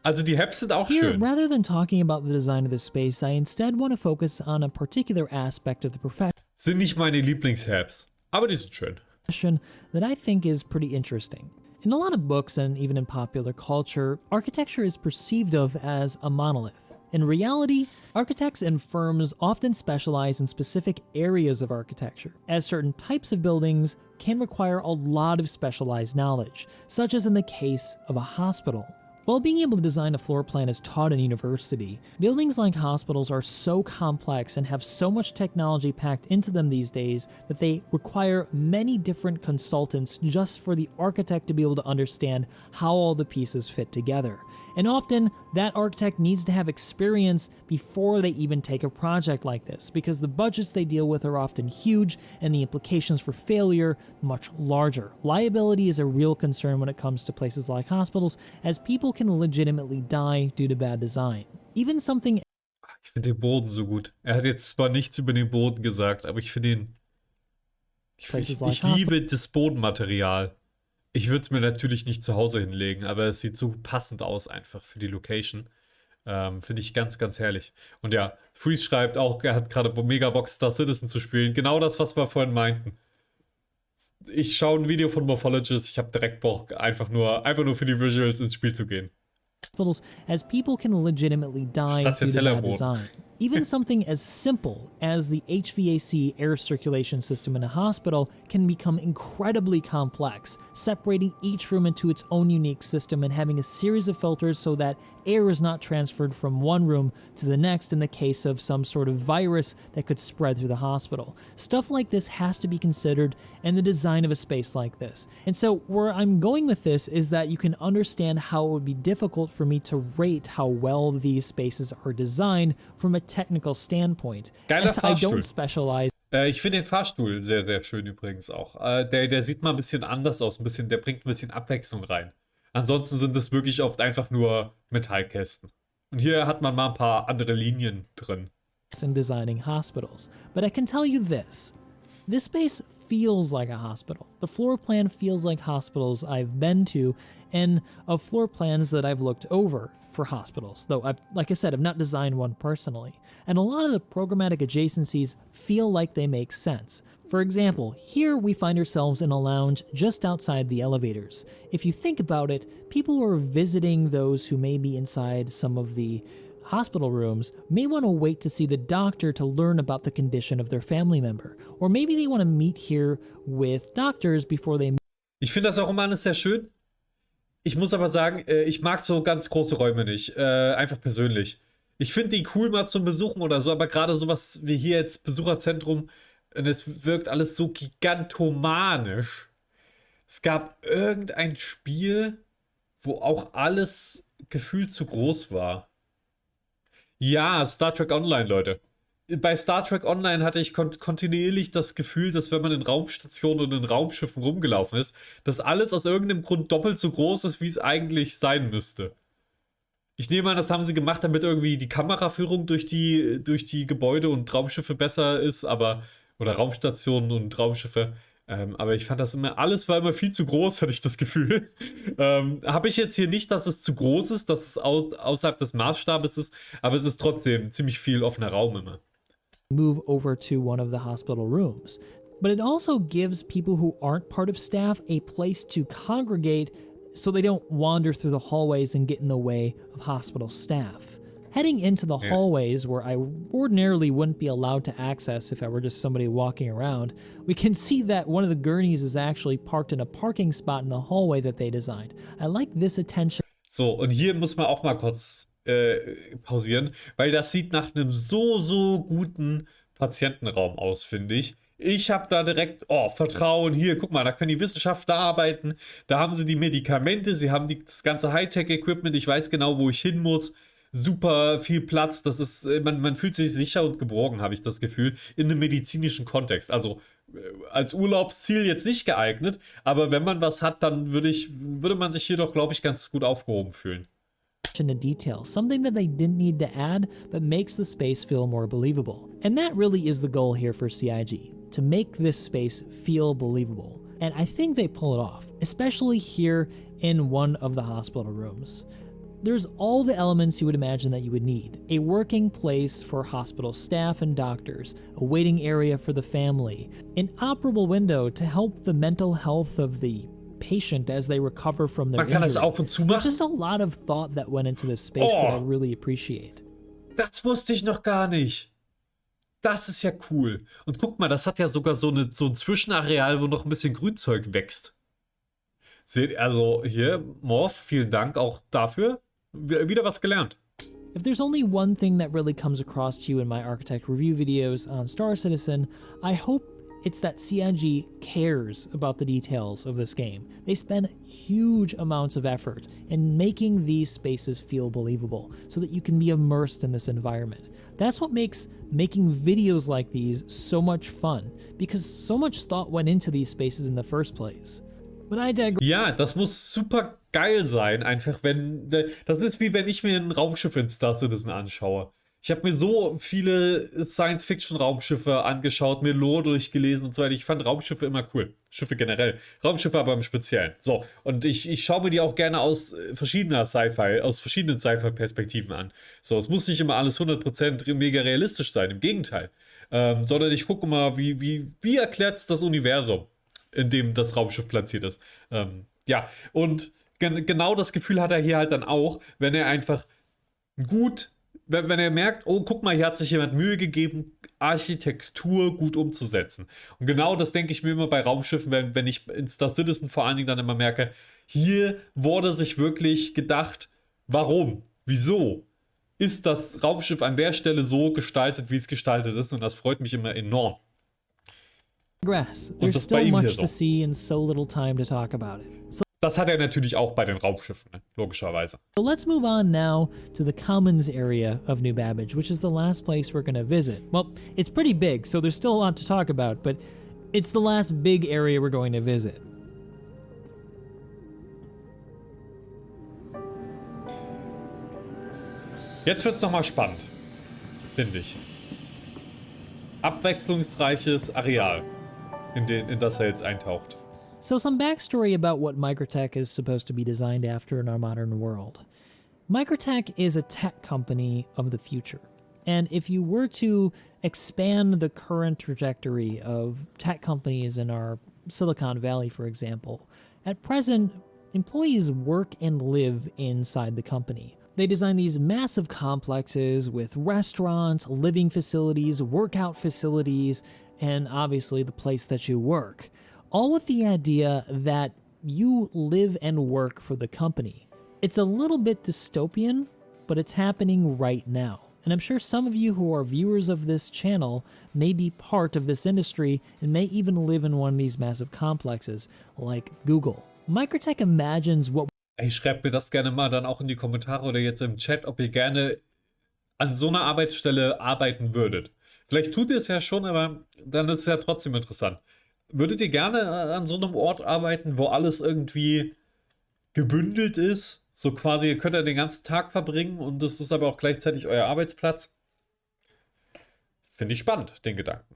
Also die Habs sind auch Here, schön. rather than talking about the design of this space, I instead want to focus on a particular aspect of the Sind nicht meine Lieblingshabs, aber die sind schön. profession that I think is pretty interesting. In a lot of books and even in popular culture, architecture is perceived of as a monolith. In reality, architects and firms often specialize in specific areas of architecture, as certain types of buildings can require a lot of specialized knowledge, such as in the case of a hospital. While being able to design a floor plan is taught in university, buildings like hospitals are so complex and have so much technology packed into them these days that they require many different consultants just for the architect to be able to understand how all the pieces fit together. And often, that architect needs to have experience before they even take a project like this, because the budgets they deal with are often huge and the implications for failure much larger. Liability is a real concern when it comes to places like hospitals, as people can legitimately die due to bad design. Even something Ich finde den Boden so gut. Er hat jetzt zwar nichts über den Boden gesagt, aber ich finde ihn. Ich liebe das Bodenmaterial. Ich würde es mir natürlich nicht zu Hause hinlegen, aber es sieht so passend aus einfach für die Location. Finde ich ganz, ganz herrlich. Und ja, Freeze schreibt auch, er hat gerade mega Bock, Star Citizen zu spielen. Genau das, was wir vorhin meinten. Ich schaue ein Video von Morphologis, ich habe direkt Bock, einfach nur für die Visuals ins Spiel zu gehen. hospitals, as people can legitimately die due to bad design. Even something as simple as the HVAC air circulation system in a hospital can become incredibly complex, separating each room into its own unique system and having a series of filters so that air is not transferred from one room to the next in the case of some sort of virus that could spread through the hospital. Stuff like this has to be considered in the design of a space like this. And so where I'm going with this is that you can understand how it would be difficult for me to rate how well these spaces are designed from a technical standpoint, Geiler as I Fahrstuhl. don't specialize Ich finde den Fahrstuhl sehr, sehr schön übrigens auch. Der sieht mal ein bisschen anders aus, der bringt ein bisschen Abwechslung rein. Ansonsten sind es wirklich oft einfach nur Metallkästen. Und hier hat man mal ein paar andere Linien drin. In designing hospitals, but I can tell you this. This space feels like a hospital. The floor plan feels like hospitals I've been to and of floor plans that I've looked over for hospitals, though, like I said, I've not designed one personally. And a lot of the programmatic adjacencies feel like they make sense. For example, here we find ourselves in a lounge just outside the elevators. If you think about it, people who are visiting those who may be inside some of the hospital rooms may want to wait to see the doctor to learn about the condition of their family member. Or maybe they want to meet here with doctors before they... Ich finde das auch immer alles sehr schön. Ich muss aber sagen, ich mag so ganz große Räume nicht. Einfach persönlich. Ich finde die cool mal zum Besuchen oder so, aber gerade sowas wie hier jetzt Besucherzentrum, und es wirkt alles so gigantomanisch. Es gab irgendein Spiel, wo auch alles gefühlt zu groß war. Ja, Star Trek Online, Leute. Bei Star Trek Online hatte ich kontinuierlich das Gefühl, dass wenn man in Raumstationen und in Raumschiffen rumgelaufen ist, dass alles aus irgendeinem Grund doppelt so groß ist, wie es eigentlich sein müsste. Ich nehme an, das haben sie gemacht, damit irgendwie die Kameraführung durch die Gebäude und Raumschiffe besser ist, oder Raumstationen und Raumschiffe. Aber ich fand das immer, alles war immer viel zu groß, hatte ich das Gefühl. Habe ich jetzt hier nicht, dass es zu groß ist, dass es außerhalb des Maßstabes ist, aber es ist trotzdem ziemlich viel offener Raum immer. Move over to one of the hospital rooms. But it also gives people who aren't part of staff a place to congregate so they don't wander through the hallways and get in the way of hospital staff. Heading into the hallways where I ordinarily wouldn't be allowed to access if I were just somebody walking around, we can see that one of the gurneys is actually parked in a parking spot in the hallway that they designed. I like this attention. So, und hier muss man auch mal kurz pausieren, weil das sieht nach einem so guten Patientenraum aus, finde ich. Ich habe da direkt, Vertrauen, hier, guck mal, da können die Wissenschaftler arbeiten, da haben sie die Medikamente, sie haben das ganze Hightech-Equipment, ich weiß genau, wo ich hin muss. Super viel Platz, das ist, man fühlt sich sicher und geborgen, habe ich das Gefühl, in einem medizinischen Kontext. Also als Urlaubsziel jetzt nicht geeignet, aber wenn man was hat, dann würde man sich hier doch, glaube ich, ganz gut aufgehoben fühlen. To detail, something that they didn't need to add, but makes the space feel more believable. And that really is the goal here for CIG, to make this space feel believable. And I think they pull it off, especially here in one of the hospital rooms. There's all the elements you would imagine that you would need. A working place for hospital staff and doctors, a waiting area for the family, an operable window to help the mental health of the patient as they recover from their Man kann das injury. auf und zu machen. There's just a lot of thought that went into this space that I really appreciate. Das wusste ich noch gar nicht. Das ist ja cool. Und guck mal, das hat ja sogar so ein Zwischenareal, wo noch ein bisschen Grünzeug wächst. Seht, also hier, Morph, vielen Dank auch dafür. Wieder was gelernt. If there's only one thing that really comes across to you in my Architekt review videos on Star Citizen, I hope it's that CIG cares about the details of this game. They spend huge amounts of effort in making these spaces feel believable so that you can be immersed in this environment. That's what makes making videos like these so much fun, because so much thought went into these spaces in the first place. But I digress. Ja, das muss super geil sein, einfach das ist wie wenn ich mir ein Raumschiff in Star Citizen anschaue. Ich habe mir so viele Science-Fiction-Raumschiffe angeschaut, mir Lore durchgelesen und so weiter. Ich fand Raumschiffe immer cool. Schiffe generell. Raumschiffe aber im Speziellen. So, und ich schaue mir die auch gerne aus verschiedenen Sci-Fi-Perspektiven an. So, es muss nicht immer alles 100% mega realistisch sein, im Gegenteil. Sondern ich gucke mal, wie erklärt das Universum, in dem das Raumschiff platziert ist. Ja, und genau das Gefühl hat er hier halt dann auch, wenn er einfach wenn er merkt, oh, guck mal, hier hat sich jemand Mühe gegeben, Architektur gut umzusetzen. Und genau das denke ich mir immer bei Raumschiffen, wenn ich in Star Citizen vor allen Dingen dann immer merke, hier wurde sich wirklich gedacht, warum, wieso ist das Raumschiff an der Stelle so gestaltet, wie es gestaltet ist. Und das freut mich immer enorm. There's still much to see and so little time to talk about it. Das hat er natürlich auch bei den Raumschiffen, ne? Logischerweise. So let's move on now to the Commons area of New Babbage, which is the last place we're going to visit. Well, it's pretty big, so there's still a lot to talk about, but it's the last big area we're going to visit. Jetzt wird's nochmal spannend, finde ich. Abwechslungsreiches Areal, in das er jetzt eintaucht. So some backstory about what MicroTech is supposed to be designed after in our modern world. MicroTech is a tech company of the future. And if you were to expand the current trajectory of tech companies in our Silicon Valley, for example, at present, employees work and live inside the company. They design these massive complexes with restaurants, living facilities, workout facilities, and obviously the place that you work. All with the idea that you live and work for the company. It's a little bit dystopian, but it's happening right now. And I'm sure some of you who are viewers of this channel may be part of this industry and may even live in one of these massive complexes, like Google. MicroTech imagines what... Ey, schreibt mir das gerne mal dann auch in die Kommentare oder jetzt im Chat, ob ihr gerne an so einer Arbeitsstelle arbeiten würdet. Vielleicht tut ihr es ja schon, aber dann ist es ja trotzdem interessant. Würdet ihr gerne an so einem Ort arbeiten, wo alles irgendwie gebündelt ist? So quasi, ihr könnt ja den ganzen Tag verbringen und das ist aber auch gleichzeitig euer Arbeitsplatz. Finde ich spannend, den Gedanken.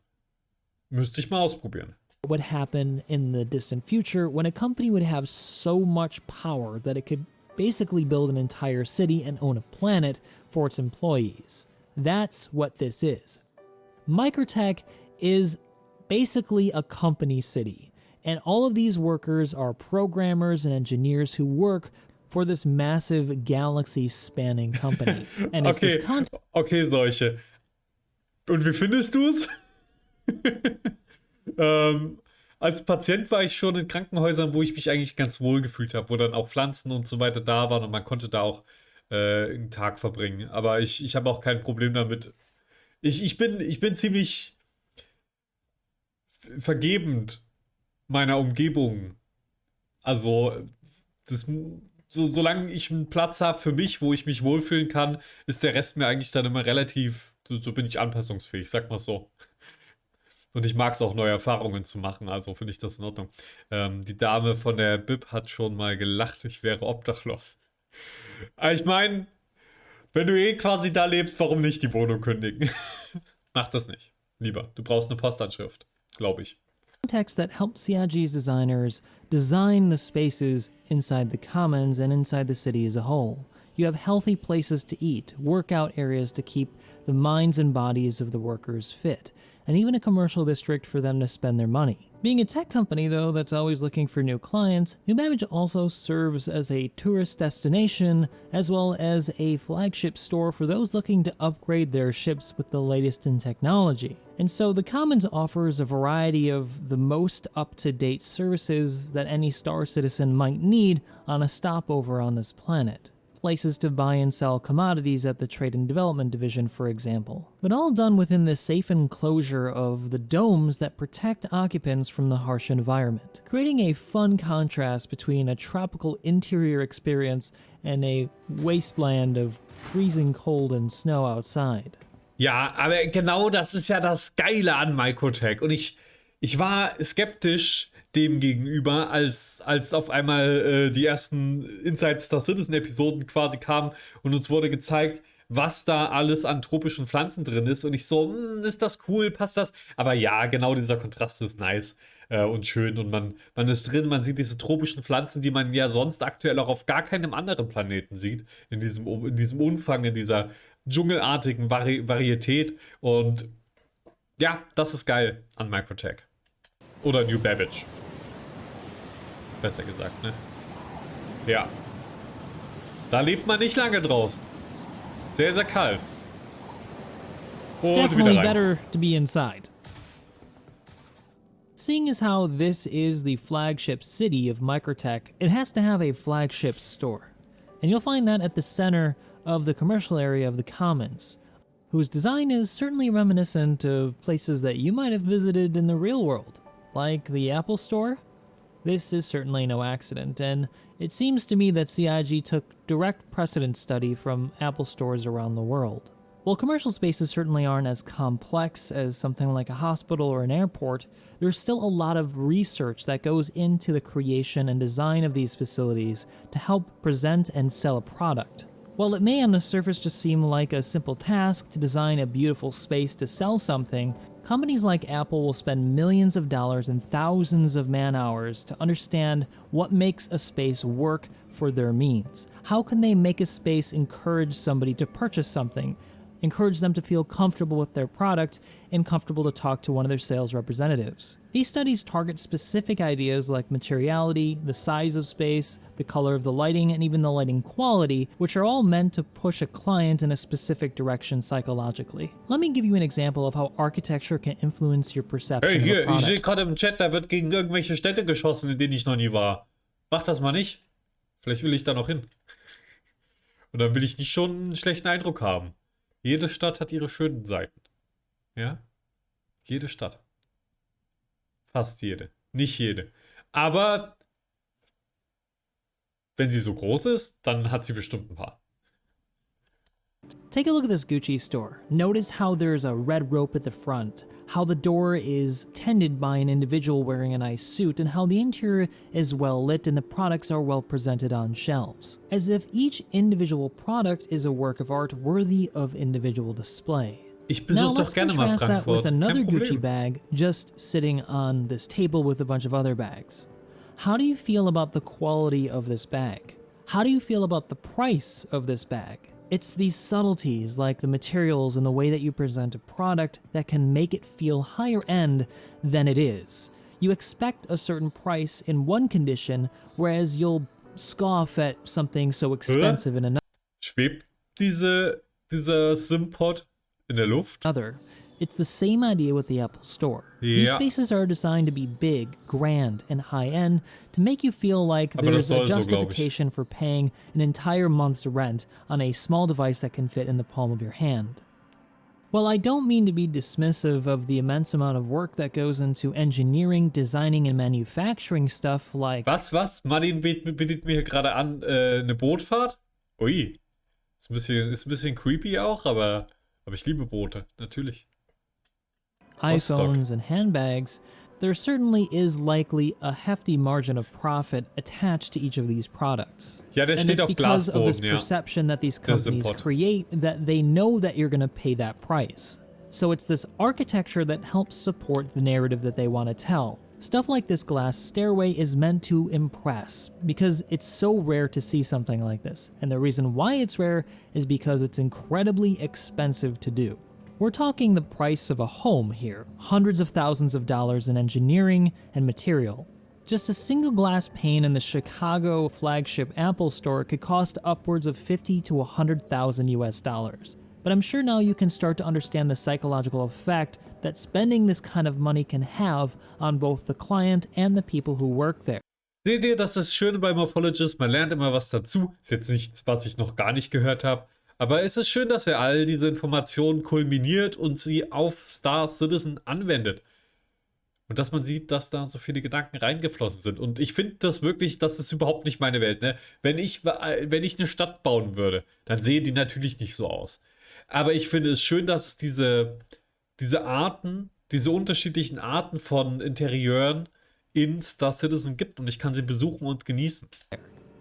Müsste ich mal ausprobieren. Would happen in the distant future when a company would have so much power that it could basically build an entire city and own a planet for its employees. That's what this is. MicroTech is basically a company city, and all of these workers are programmers and engineers who work for this massive galaxy-spanning company. And it's this okay, solche. Und wie findest du es? Als Patient war ich schon in Krankenhäusern, wo ich mich eigentlich ganz wohl gefühlt habe, wo dann auch Pflanzen und so weiter da waren und man konnte da auch einen Tag verbringen. Aber ich habe auch kein Problem damit. Ich bin ziemlich vergebend meiner Umgebung. Also, solange ich einen Platz habe für mich, wo ich mich wohlfühlen kann, ist der Rest mir eigentlich dann immer relativ, so bin ich anpassungsfähig, sag mal so. Und ich mag es auch, neue Erfahrungen zu machen, also finde ich das in Ordnung. Die Dame von der Bib hat schon mal gelacht, ich wäre obdachlos. Aber ich meine, wenn du eh quasi da lebst, warum nicht die Wohnung kündigen? Mach das nicht. Lieber, du brauchst eine Postanschrift, glaube ich. Context that helped CIG's designers design the spaces inside the commons and inside the city as a whole. You have healthy places to eat, workout areas to keep the minds and bodies of the workers fit, and even a commercial district for them to spend their money. Being a tech company, though, that's always looking for new clients, New Babbage also serves as a tourist destination, as well as a flagship store for those looking to upgrade their ships with the latest in technology. And so the Commons offers a variety of the most up-to-date services that any Star Citizen might need on a stopover on this planet. Places to buy and sell commodities at the Trade and Development Division, for example. But all done within the safe enclosure of the domes that protect occupants from the harsh environment, creating a fun contrast between a tropical interior experience and a wasteland of freezing cold and snow outside. Ja, aber genau das ist ja das Geile an MicroTech. Und ich war skeptisch dem gegenüber, als auf einmal die ersten Inside Star Citizen Episoden quasi kamen und uns wurde gezeigt, was da alles an tropischen Pflanzen drin ist. Und ich so, ist das cool, passt das? Aber ja, genau dieser Kontrast ist nice und schön. Und man ist drin, man sieht diese tropischen Pflanzen, die man ja sonst aktuell auch auf gar keinem anderen Planeten sieht. In diesem Umfang, in dieser dschungelartigen Varietät. Und ja, das ist geil an MicroTech. Oder New Babbage. Besser gesagt, ne? Ja. Da lebt man nicht lange draußen. Sehr, sehr kalt. It's Und definitely wieder rein. better to be inside. Seeing as how this is the flagship city of MicroTech, it has to have a flagship store. And you'll find that at the center of the commercial area of the Commons, whose design is certainly reminiscent of places that you might have visited in the real world, like the Apple Store. This is certainly no accident, and it seems to me that CIG took direct precedent study from Apple stores around the world. While commercial spaces certainly aren't as complex as something like a hospital or an airport, there's still a lot of research that goes into the creation and design of these facilities to help present and sell a product. While it may on the surface just seem like a simple task to design a beautiful space to sell something, companies like Apple will spend millions of dollars and thousands of man-hours to understand what makes a space work for their means. How can they make a space encourage somebody to purchase something, encourage them to feel comfortable with their product, and comfortable to talk to one of their sales representatives. These studies target specific ideas like materiality, the size of space, the color of the lighting, and even the lighting quality, which are all meant to push a client in a specific direction psychologically. Let me give you an example of how architecture can influence your perception Hey, of a hier, ich product. sehe gerade im Chat, da wird gegen irgendwelche Städte geschossen, in denen ich noch nie war. Mach das mal nicht. Vielleicht will ich da noch hin. Und dann will ich nicht schon einen schlechten Eindruck haben. Jede Stadt hat ihre schönen Seiten. Ja? Jede Stadt. Fast jede. Nicht jede. Aber wenn sie so groß ist, dann hat sie bestimmt ein paar. Take a look at this Gucci store. Notice how there's a red rope at the front, how the door is tended by an individual wearing a nice suit, and how the interior is well lit and the products are well presented on shelves. As if each individual product is a work of art worthy of individual display. Ich Now besuche doch let's gerne mal contrast that with Frankfurt. another Kein Gucci Problem. bag just sitting on this table with a bunch of other bags. How do you feel about the quality of this bag? How do you feel about the price of this bag? It's these subtleties like the materials and the way that you present a product that can make it feel higher end than it is. You expect a certain price in one condition, whereas you'll scoff at something so expensive in Schwebt dieser SIM-Pod in der Luft? another. It's the same idea with the Apple Store. These Ja. spaces are designed to be big, grand, and high-end to make you feel like Aber das there's a soll so, glaub ich. justification for paying an entire month's rent on a small device that can fit in the palm of your hand. While I don't mean to be dismissive of the immense amount of work that goes into engineering, designing, and manufacturing stuff like Was? Martin bietet mir hier gerade an, eine Bootfahrt? Ui. Ist ein bisschen creepy auch, aber ich liebe Boote, natürlich. iPhones and handbags, there certainly is likely a hefty margin of profit attached to each of these products. Ja, der And steht it's auf because of this Glasboden, ja. perception that these Der companies Simpot. create that they know that you're going to pay that price. So it's this architecture that helps support the narrative that they want to tell. Stuff like this glass stairway is meant to impress because it's so rare to see something like this. And the reason why it's rare is because it's incredibly expensive to do. We're talking the price of a home here, hundreds of thousands of dollars in engineering and material. Just a single glass pane in the Chicago flagship Apple store could cost upwards of $50,000 to $100,000 US. But I'm sure now you can start to understand the psychological effect that spending this kind of money can have on both the client and the people who work there. Seht ihr, das ist das Schöne bei Morphologis, man lernt immer was dazu. Ist jetzt nichts, was ich noch gar nicht gehört habe. Aber es ist schön, dass er all diese Informationen kulminiert und sie auf Star Citizen anwendet. Und dass man sieht, dass da so viele Gedanken reingeflossen sind. Und ich finde das wirklich, das ist überhaupt nicht meine Welt. Ne? Wenn ich eine Stadt bauen würde, dann sehen die natürlich nicht so aus. Aber ich finde es schön, dass es diese unterschiedlichen Arten von Interieuren in Star Citizen gibt. Und ich kann sie besuchen und genießen.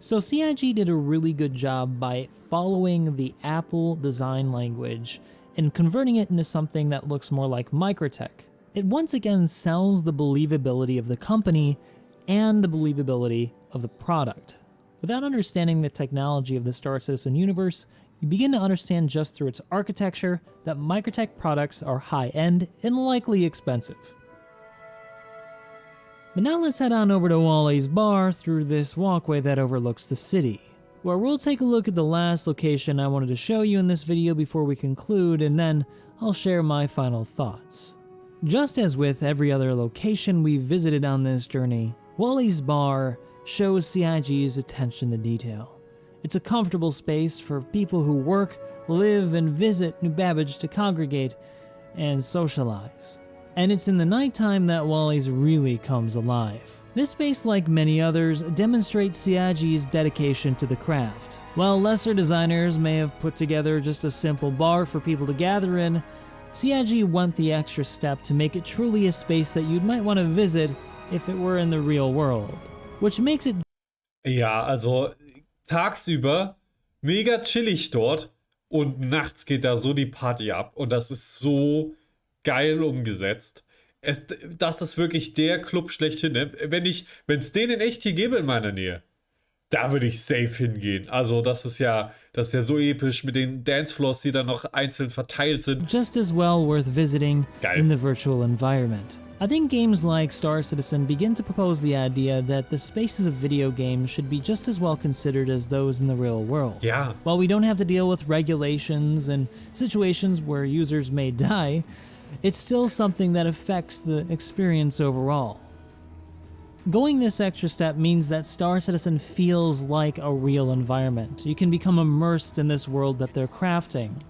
So CIG did a really good job by following the Apple design language and converting it into something that looks more like MicroTech. It once again sells the believability of the company and the believability of the product. Without understanding the technology of the Star Citizen universe, you begin to understand just through its architecture that MicroTech products are high-end and likely expensive. But now let's head on over to Wally's bar through this walkway that overlooks the city, where we'll take a look at the last location I wanted to show you in this video before we conclude, and then I'll share my final thoughts. Just as with every other location we've visited on this journey, Wally's bar shows CIG's attention to detail. It's a comfortable space for people who work, live, and visit New Babbage to congregate and socialize. and it's in the nighttime that Wally's really comes alive. This space, like many others, demonstrates Siagi's dedication to the craft. While lesser designers may have put together just a simple bar for people to gather in, Siagi went the extra step to make it truly a space that you might want to visit if it were in the real world. Which makes it... Ja, also tagsüber mega chillig dort und nachts geht da so die Party ab und das ist so geil umgesetzt. Das ist wirklich der Club schlechthin. Ne? Wenn es den in echt hier gäbe in meiner Nähe, da würde ich safe hingehen. Also das ist ja so episch mit den Dancefloors, die dann noch einzeln verteilt sind. Just as well worth visiting Geil. in the virtual environment. I think games like Star Citizen begin to propose the idea that the spaces of video games should be just as well considered as those in the real world. Ja. While we don't have to deal with regulations and situations where users may die, it's still something that affects the experience overall. Going this extra step means that Star Citizen feels like a real environment. You can become immersed in this world that they're crafting.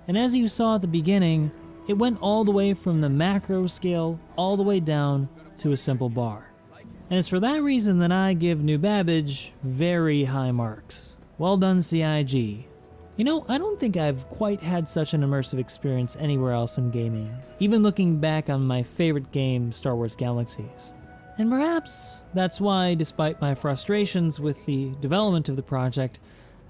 And as you saw at the beginning, it went all the way from the macro scale all the way down to a simple bar. And it's for that reason that I give New Babbage very high marks. Well done, CIG. You know, I don't think I've quite had such an immersive experience anywhere else in gaming, even looking back on my favorite game, Star Wars Galaxies. And perhaps that's why, despite my frustrations with the development of the project,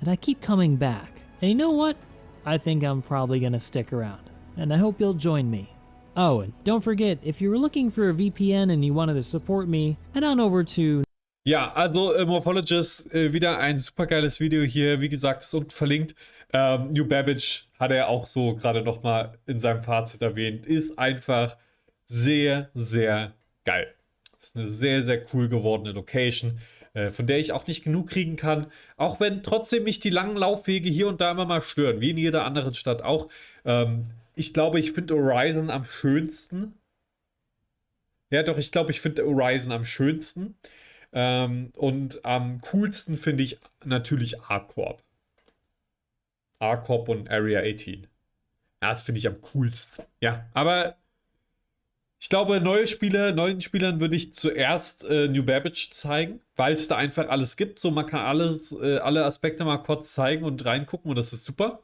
that I keep coming back. And you know what? I think I'm probably gonna stick around. And I hope you'll join me. Oh, and don't forget, if you were looking for a VPN and you wanted to support me, head on over to... Ja, also Morphologis, wieder ein super geiles Video hier. Wie gesagt, ist unten verlinkt. New Babbage hat er auch so gerade nochmal in seinem Fazit erwähnt. Ist einfach sehr, sehr geil. Ist eine sehr, sehr cool gewordene Location, von der ich auch nicht genug kriegen kann. Auch wenn trotzdem mich die langen Laufwege hier und da immer mal stören, wie in jeder anderen Stadt auch. Ich glaube, ich finde Reysn am schönsten. Ja, doch, ich glaube, ich finde Reysn am schönsten. Und am coolsten finde ich natürlich A-Corp. A-Corp und Area 18. Ja, das finde ich am coolsten. Ja, aber ich glaube, neuen Spielern würde ich zuerst New Babbage zeigen, weil es da einfach alles gibt. So, man kann alle Aspekte mal kurz zeigen und reingucken und das ist super.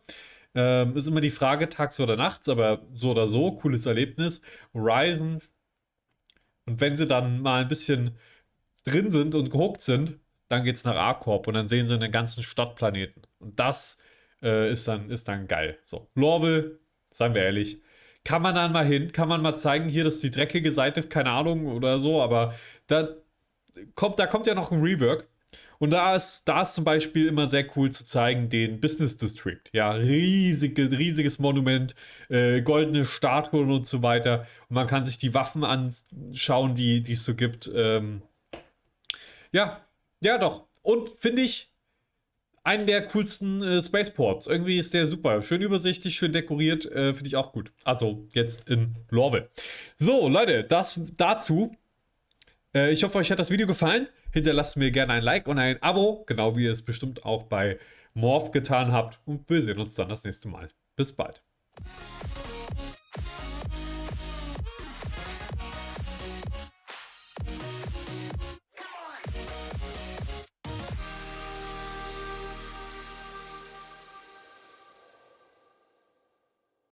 Ist immer die Frage, tags oder nachts, aber so oder so, cooles Erlebnis. Reysn. Und wenn sie dann mal ein bisschen drin sind und gehuckt sind, dann geht's nach A-Corp und dann sehen sie einen ganzen Stadtplaneten. Und das ist dann geil. So, Lorville, seien wir ehrlich, kann man dann mal hin, kann man mal zeigen, hier, das ist die dreckige Seite, keine Ahnung oder so, aber da kommt ja noch ein Rework. Und da ist zum Beispiel immer sehr cool zu zeigen, den Business District. Ja, riesiges Monument, goldene Statuen und so weiter. Und man kann sich die Waffen anschauen, die es so gibt. Ja, doch. Und finde ich einen der coolsten Spaceports. Irgendwie ist der super. Schön übersichtlich, schön dekoriert. Finde ich auch gut. Also jetzt in Lorville. So, Leute, das dazu. Ich hoffe, euch hat das Video gefallen. Hinterlasst mir gerne ein Like und ein Abo. Genau wie ihr es bestimmt auch bei Morph getan habt. Und wir sehen uns dann das nächste Mal. Bis bald.